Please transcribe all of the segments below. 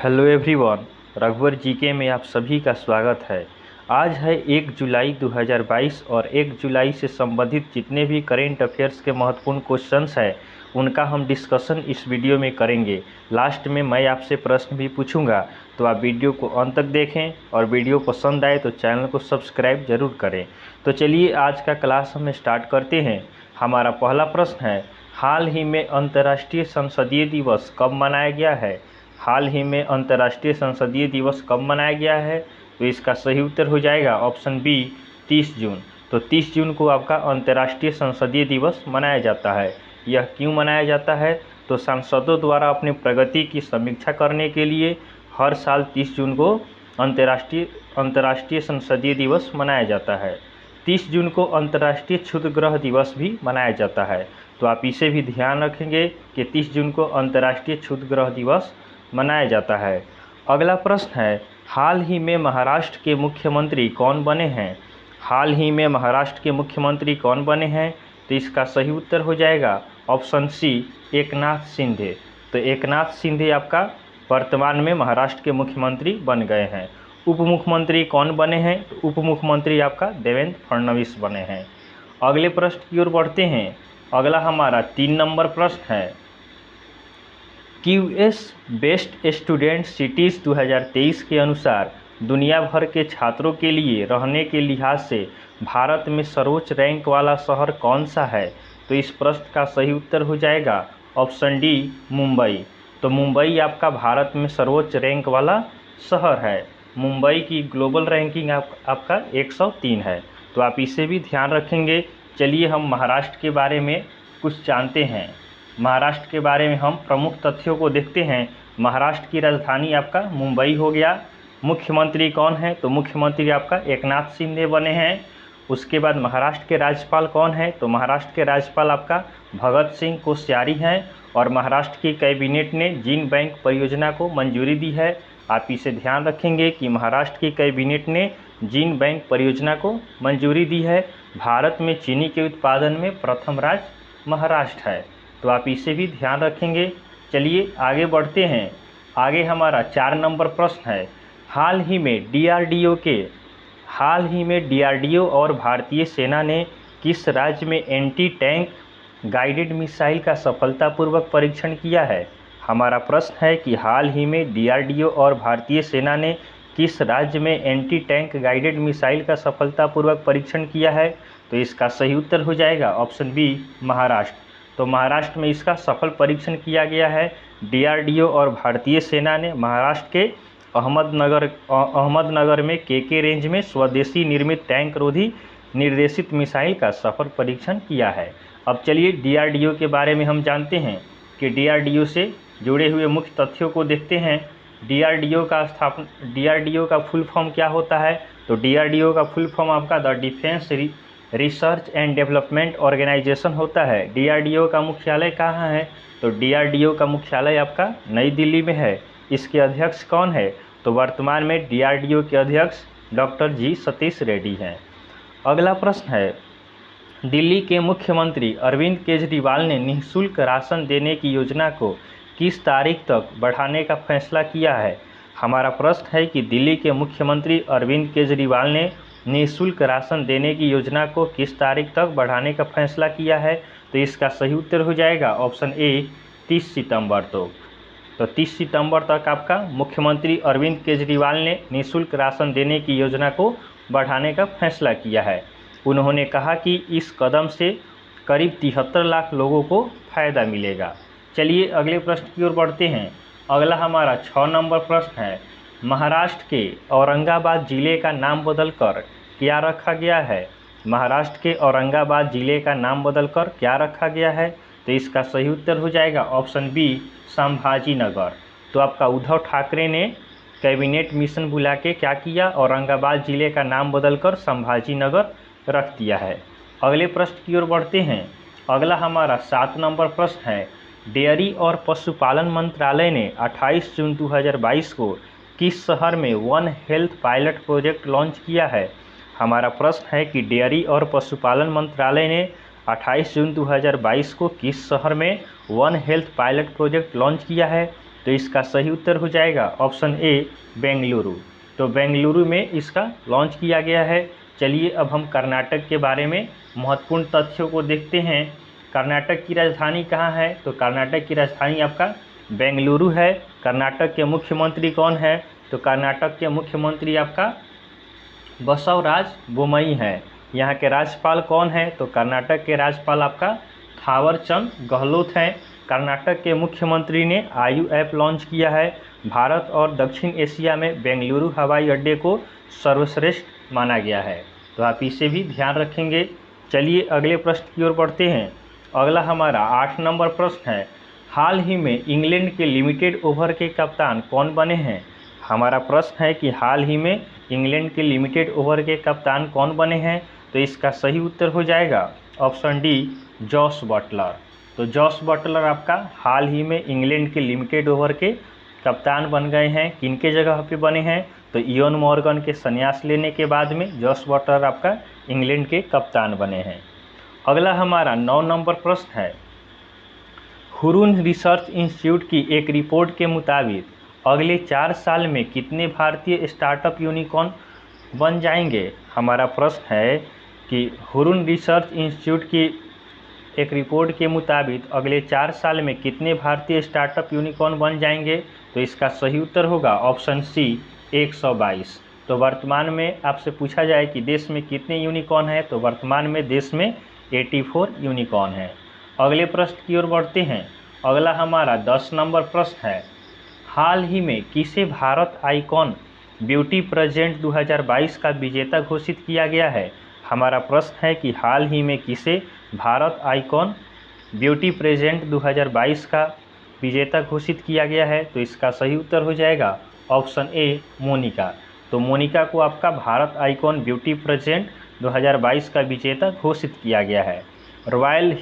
Hello everyone, रघुवर GK में आप सभी का स्वागत है। आज है 1 जुलाई 2022 और 1 जुलाई से संबंधित जितने भी करेंट अफेयर्स के महत्वपूर्ण क्वेश्चंस हैं उनका हम डिस्कशन इस वीडियो में करेंगे। लास्ट में मैं आपसे प्रश्न भी पूछूंगा, तो आप वीडियो को अंत तक देखें और वीडियो पसंद आए तो चैनल को सब्सक्राइब जरूर करें। तो चलिए आज का क्लास हम स्टार्ट करते हैं। हमारा पहला प्रश्न है, हाल ही में अंतर्राष्ट्रीय संसदीय दिवस कब मनाया गया है? हाल ही में अंतर्राष्ट्रीय संसदीय दिवस कब मनाया गया है? तो इसका सही उत्तर हो जाएगा ऑप्शन बी 30 जून। तो 30 जून को आपका अंतर्राष्ट्रीय संसदीय दिवस मनाया जाता है। यह क्यों मनाया जाता है? तो सांसदों द्वारा अपनी प्रगति की समीक्षा करने के लिए हर साल 30 जून को अंतर्राष्ट्रीय संसदीय दिवस मनाया जाता है। 30 जून को अंतर्राष्ट्रीय क्षुद्र ग्रह दिवस भी मनाया जाता है। तो आप इसे भी ध्यान रखेंगे कि 30 जून को अंतर्राष्ट्रीय क्षुद्र ग्रह दिवस मनाया जाता है। अगला प्रश्न है, हाल ही में महाराष्ट्र के मुख्यमंत्री कौन बने हैं? हाल ही में महाराष्ट्र के मुख्यमंत्री कौन बने हैं? तो इसका सही उत्तर हो जाएगा ऑप्शन सी एकनाथ शिंदे। तो एकनाथ शिंदे आपका वर्तमान में महाराष्ट्र के मुख्यमंत्री बन गए हैं। उप मुख्यमंत्री कौन बने हैं? तो उप मुख्यमंत्री आपका देवेंद्र फडणवीस बने हैं। अगले प्रश्न की ओर बढ़ते हैं। अगला हमारा 3 नंबर प्रश्न है, क्यूएस बेस्ट स्टूडेंट सिटीज़ 2023 के अनुसार दुनिया भर के छात्रों के लिए रहने के लिहाज से भारत में सर्वोच्च रैंक वाला शहर कौन सा है? तो इस प्रश्न का सही उत्तर हो जाएगा ऑप्शन डी मुंबई। तो मुंबई आपका भारत में सर्वोच्च रैंक वाला शहर है। मुंबई की ग्लोबल रैंकिंग आपका 103 है। तो आप इसे भी ध्यान रखेंगे। चलिए हम महाराष्ट्र के बारे में कुछ जानते हैं। महाराष्ट्र के बारे में हम प्रमुख तथ्यों को देखते हैं। महाराष्ट्र की राजधानी आपका मुंबई हो गया। मुख्यमंत्री कौन है? तो मुख्यमंत्री आपका एकनाथ शिंदे बने हैं। उसके बाद महाराष्ट्र के राज्यपाल कौन है? तो महाराष्ट्र के राज्यपाल आपका भगत सिंह कोश्यारी हैं। और महाराष्ट्र की कैबिनेट ने जीन बैंक परियोजना को मंजूरी दी है। आप इसे ध्यान रखेंगे कि महाराष्ट्र की कैबिनेट ने जीन बैंक परियोजना को मंजूरी दी है। भारत में चीनी के उत्पादन में प्रथम राज्य महाराष्ट्र है। तो आप इसे भी ध्यान रखेंगे। चलिए आगे बढ़ते हैं। आगे हमारा 4 नंबर प्रश्न है, हाल ही में डीआरडीओ और भारतीय सेना ने किस राज्य में एंटी टैंक गाइडेड मिसाइल का सफलतापूर्वक परीक्षण किया है? हमारा प्रश्न है कि हाल ही में डीआरडीओ और भारतीय सेना ने किस राज्य में एंटी टैंक गाइडेड मिसाइल का सफलतापूर्वक परीक्षण किया है? तो इसका सही उत्तर हो जाएगा ऑप्शन बी महाराष्ट्र। तो महाराष्ट्र में इसका सफल परीक्षण किया गया है। डीआरडीओ और भारतीय सेना ने महाराष्ट्र के अहमदनगर में केके रेंज में स्वदेशी निर्मित टैंक रोधी निर्देशित मिसाइल का सफल परीक्षण किया है। अब चलिए डीआरडीओ के बारे में हम जानते हैं कि डीआरडीओ से जुड़े हुए मुख्य तथ्यों को देखते हैं। डीआरडीओ का फुल फॉर्म क्या होता है? तो डीआरडीओ का फुल फॉर्म आपका the defence research and development organisation होता है। डीआरडीओ का मुख्यालय कहाँ है? तो डीआरडीओ का मुख्यालय आपका नई दिल्ली में है। इसके अध्यक्ष कौन है? तो वर्तमान में डीआरडीओ के अध्यक्ष डॉक्टर जी सतीश रेड्डी हैं। अगला प्रश्न है, दिल्ली के मुख्यमंत्री अरविंद केजरीवाल ने निःशुल्क राशन देने की योजना को किस तारीख तक बढ़ाने का फैसला किया है? हमारा प्रश्न है कि दिल्ली के मुख्यमंत्री अरविंद केजरीवाल ने निःशुल्क राशन देने की योजना को किस तारीख तक बढ़ाने का फैसला किया है? तो इसका सही उत्तर हो जाएगा ऑप्शन ए 30 सितंबर तो 30 सितंबर तक आपका मुख्यमंत्री अरविंद केजरीवाल ने निःशुल्क राशन देने की योजना को बढ़ाने का फैसला किया है। उन्होंने कहा कि इस कदम से करीब 73 लाख लोगों को फ़ायदा मिलेगा। चलिए अगले प्रश्न की ओर बढ़ते हैं। अगला हमारा 6 नंबर प्रश्न है, महाराष्ट्र के औरंगाबाद जिले का नाम बदलकर क्या रखा गया है? महाराष्ट्र के औरंगाबाद जिले का नाम बदलकर क्या रखा गया है? तो इसका सही उत्तर हो जाएगा ऑप्शन बी संभाजी नगर। तो आपका उद्धव ठाकरे ने कैबिनेट मिशन बुला के क्या किया? औरंगाबाद जिले का नाम बदलकर संभाजी नगर रख दिया है। अगले प्रश्न की ओर बढ़ते हैं। अगला हमारा 7 नंबर प्रश्न है, डेयरी और पशुपालन मंत्रालय ने 28 जून 2022 को किस शहर में one health pilot project launch किया है? हमारा प्रश्न है कि डेयरी और पशुपालन मंत्रालय ने 28 जून 2022 को किस शहर में one health pilot project launch किया है? तो इसका सही उत्तर हो जाएगा ऑप्शन ए बेंगलुरु। तो बेंगलुरु में इसका लॉन्च किया गया है। चलिए अब हम कर्नाटक के बारे में महत्वपूर्ण तथ्यों को देखते हैं। कर्नाटक की राजधानी कहाँ है? तो कर्नाटक की राजधानी आपका बेंगलुरु है। कर्नाटक के मुख्यमंत्री कौन है? तो कर्नाटक के मुख्यमंत्री आपका बसवराज बोम्मई है। यहाँ के राज्यपाल कौन है? तो कर्नाटक के राज्यपाल आपका थावरचंद गहलोत हैं। कर्नाटक के मुख्यमंत्री ने आयु ऐप लॉन्च किया है। भारत और दक्षिण एशिया में बेंगलुरु हवाई अड्डे को सर्वश्रेष्ठ माना गया है। तो आप इसे भी ध्यान रखेंगे। चलिए अगले प्रश्न की ओर बढ़ते हैं। अगला हमारा 8 नंबर प्रश्न है, हाल ही में इंग्लैंड के लिमिटेड ओवर के कप्तान कौन बने हैं? हमारा प्रश्न है कि हाल ही में इंग्लैंड के लिमिटेड ओवर के कप्तान कौन बने हैं? तो इसका सही उत्तर हो जाएगा ऑप्शन डी जॉस बटलर। तो जॉस बटलर आपका हाल ही में इंग्लैंड के लिमिटेड ओवर के कप्तान बन गए हैं। किनके जगह पे बने हैं? तो इयोन मॉर्गन के संन्यास लेने के बाद में जॉस बटलर आपका इंग्लैंड के कप्तान बने हैं। अगला हमारा 9 नंबर प्रश्न है, हुरून रिसर्च इंस्टीट्यूट की एक रिपोर्ट के मुताबिक अगले 4 साल में कितने भारतीय स्टार्टअप यूनिकॉर्न बन जाएंगे? हमारा प्रश्न है कि हुरून रिसर्च इंस्टीट्यूट की एक रिपोर्ट के मुताबिक अगले 4 साल में कितने भारतीय स्टार्टअप यूनिकॉर्न बन जाएंगे? तो इसका सही उत्तर होगा ऑप्शन सी 122। तो वर्तमान में आपसे पूछा जाए कि देश में कितने यूनिकॉर्न हैं, तो वर्तमान में देश में 84 यूनिकॉर्न हैं। अगले प्रश्न की ओर बढ़ते हैं। अगला हमारा 10 नंबर प्रश्न है, हाल ही में किसे भारत आइकॉन ब्यूटी प्रेजेंट 2022 का विजेता घोषित किया गया है? हमारा प्रश्न है कि हाल ही में किसे भारत आइकॉन ब्यूटी प्रेजेंट 2022 का विजेता घोषित किया गया है? तो इसका सही उत्तर हो जाएगा ऑप्शन ए मोनिका। तो मोनिका को आपका भारत आइकॉन ब्यूटी प्रेजेंट 2022 का विजेता घोषित किया गया है। रॉयल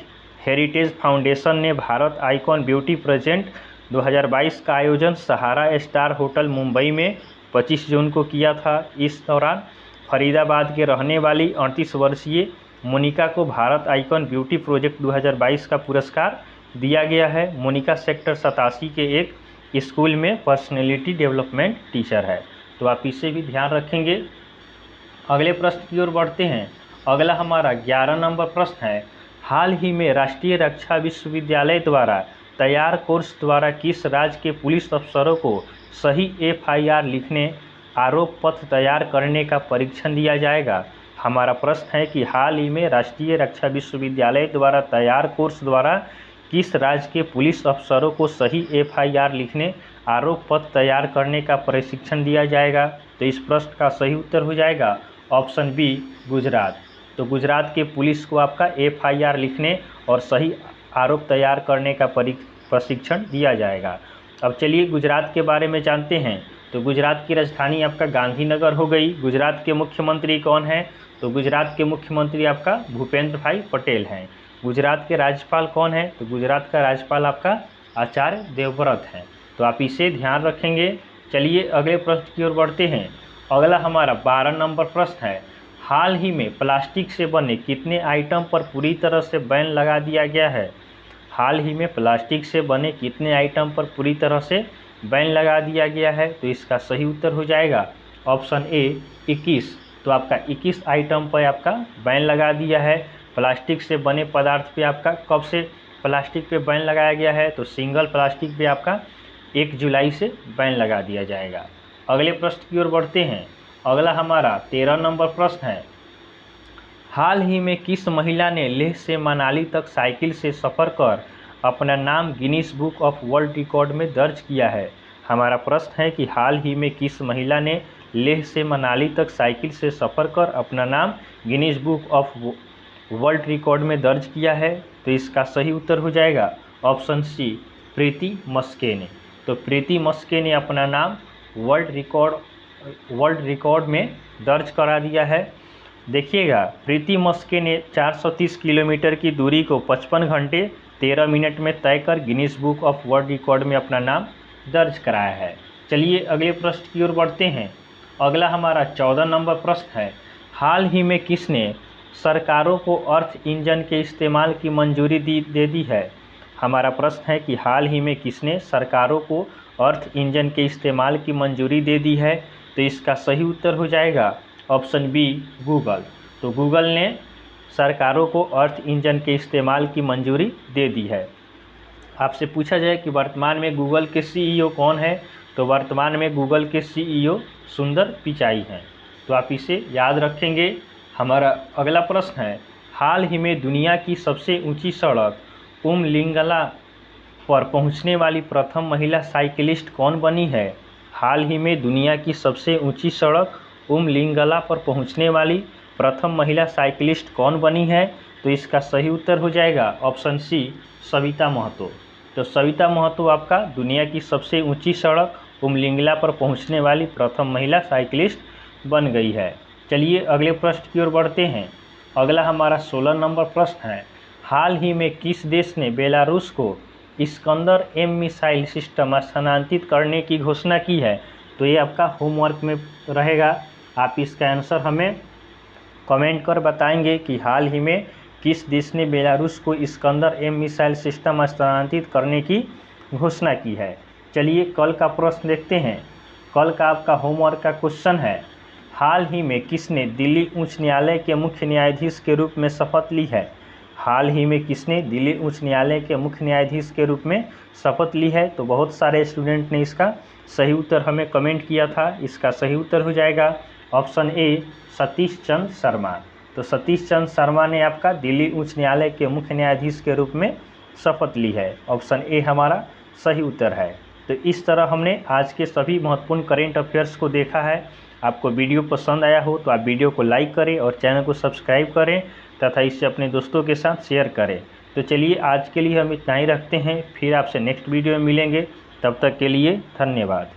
हेरिटेज फाउंडेशन ने भारत आइकॉन ब्यूटी प्रेजेंट 2022 का आयोजन सहारा स्टार होटल मुंबई में 25 जून को किया था। इस दौरान फरीदाबाद के रहने वाली 38 वर्षीय मोनिका को भारत आइकॉन ब्यूटी प्रोजेक्ट 2022 का पुरस्कार दिया गया है। मोनिका सेक्टर 87 के एक स्कूल में पर्सनैलिटी डेवलपमेंट टीचर है। तो आप इसे भी ध्यान रखेंगे। अगले प्रश्न की ओर बढ़ते हैं। अगला हमारा 11 नंबर प्रश्न है, हाल ही में राष्ट्रीय रक्षा विश्वविद्यालय द्वारा तैयार कोर्स द्वारा किस राज्य के पुलिस अफसरों को सही FIR लिखने, आरोप पत्र तैयार करने का परीक्षण दिया जाएगा? हमारा प्रश्न है कि हाल ही में राष्ट्रीय रक्षा विश्वविद्यालय द्वारा तैयार कोर्स द्वारा किस राज्य के पुलिस अफसरों को सही FIR लिखने, आरोप पत्र तैयार करने का प्रशिक्षण दिया जाएगा? तो इस प्रश्न का सही उत्तर हो जाएगा ऑप्शन बी गुजरात। तो गुजरात के पुलिस को आपका FIR लिखने और सही आरोप तैयार करने का प्रशिक्षण दिया जाएगा। अब चलिए गुजरात के बारे में जानते हैं। तो गुजरात की राजधानी आपका गांधीनगर हो गई। गुजरात के मुख्यमंत्री कौन है? तो गुजरात के मुख्यमंत्री आपका भूपेंद्र भाई पटेल हैं। गुजरात के राज्यपाल कौन है? तो गुजरात का राज्यपाल आपका आचार्य देवव्रत हैं। तो आप इसे ध्यान रखेंगे। चलिए अगले प्रश्न की ओर बढ़ते हैं। अगला हमारा 12 नंबर प्रश्न है, हाल ही में प्लास्टिक से बने कितने आइटम पर पूरी तरह से बैन लगा दिया गया है? हाल ही में प्लास्टिक से बने कितने आइटम पर पूरी तरह से बैन लगा दिया गया है? तो इसका सही उत्तर हो जाएगा ऑप्शन ए 21। तो आपका 21 आइटम पर आपका बैन लगा दिया है। प्लास्टिक से बने पदार्थ पे आपका कब से प्लास्टिक पे बैन लगाया गया है? तो सिंगल प्लास्टिक पे आपका 1 जुलाई से बैन लगा दिया जाएगा। अगले प्रश्न की ओर बढ़ते हैं। अगला हमारा 13 नंबर प्रश्न है, हाल ही में किस महिला ने लेह से मनाली तक साइकिल से सफ़र कर अपना नाम Guinness book of world record में दर्ज किया है? हमारा प्रश्न है कि हाल ही में किस महिला ने लेह से मनाली तक साइकिल से सफ़र कर अपना नाम Guinness book of world record में दर्ज किया है? तो इसका सही उत्तर हो जाएगा ऑप्शन सी प्रीति मस्के ने। तो प्रीति मस्के ने अपना नाम वर्ल्ड रिकॉर्ड में दर्ज करा दिया है। देखिएगा, प्रीति मस्के ने 430 किलोमीटर की दूरी को 55 घंटे 13 मिनट में तय कर Guinness book of world record में अपना नाम दर्ज कराया है। चलिए अगले प्रश्न की ओर बढ़ते हैं। अगला हमारा 14 नंबर प्रश्न है, हाल ही में किसने सरकारों को अर्थ इंजन के इस्तेमाल की मंजूरी दे दी है? हमारा प्रश्न है कि हाल ही में किसने सरकारों को अर्थ इंजन के इस्तेमाल की मंजूरी दे दी है? तो इसका सही उत्तर हो जाएगा ऑप्शन बी गूगल। तो गूगल ने सरकारों को अर्थ इंजन के इस्तेमाल की मंजूरी दे दी है। आपसे पूछा जाए कि वर्तमान में गूगल के सीईओ कौन है? तो वर्तमान में गूगल के सीईओ सुंदर पिचाई हैं। तो आप इसे याद रखेंगे। हमारा अगला प्रश्न है, हाल ही में दुनिया की सबसे ऊंची सड़क उमलिंगला पर पहुंचने वाली प्रथम महिला साइकिलिस्ट कौन बनी है? हाल ही में दुनिया की सबसे ऊंची सड़क उमलिंगला पर पहुंचने वाली प्रथम महिला साइकिलिस्ट कौन बनी है? तो इसका सही उत्तर हो जाएगा ऑप्शन सी सविता महतो। तो सविता महतो आपका दुनिया की सबसे ऊंची सड़क उमलिंगला पर पहुंचने वाली प्रथम महिला साइकिलिस्ट बन गई है। चलिए अगले प्रश्न की ओर बढ़ते हैं। अगला हमारा 16 नंबर प्रश्न है, हाल ही में किस देश ने बेलारूस को इस्कंदर एम मिसाइल सिस्टम स्थानांतरित करने की घोषणा की है? तो ये आपका होमवर्क में रहेगा। आप इसका आंसर हमें कमेंट कर बताएंगे कि हाल ही में किस देश ने बेलारूस को इस्कंदर एम मिसाइल सिस्टम स्थानांतरित करने की घोषणा की है। चलिए कल का प्रश्न देखते हैं। कल का आपका होमवर्क का क्वेश्चन है, हाल ही में किसने दिल्ली उच्च न्यायालय के मुख्य न्यायाधीश के रूप में शपथ ली है? हाल ही में किसने दिल्ली उच्च न्यायालय के मुख्य न्यायाधीश के रूप में शपथ ली है? तो बहुत सारे स्टूडेंट ने इसका सही उत्तर हमें कमेंट किया था। इसका सही उत्तर हो जाएगा ऑप्शन ए सतीश चंद्र शर्मा। तो सतीश चंद्र शर्मा ने आपका दिल्ली उच्च न्यायालय के मुख्य न्यायाधीश के रूप में शपथ ली है। ऑप्शन ए हमारा सही उत्तर है। तो इस तरह हमने आज के सभी महत्वपूर्ण करेंट अफेयर्स को देखा है। आपको वीडियो पसंद आया हो तो आप वीडियो को लाइक करें और चैनल को सब्सक्राइब करें तथा इसे अपने दोस्तों के साथ शेयर करें। तो चलिए आज के लिए हम इतना ही रखते हैं, फिर आपसे नेक्स्ट वीडियो में मिलेंगे। तब तक के लिए धन्यवाद।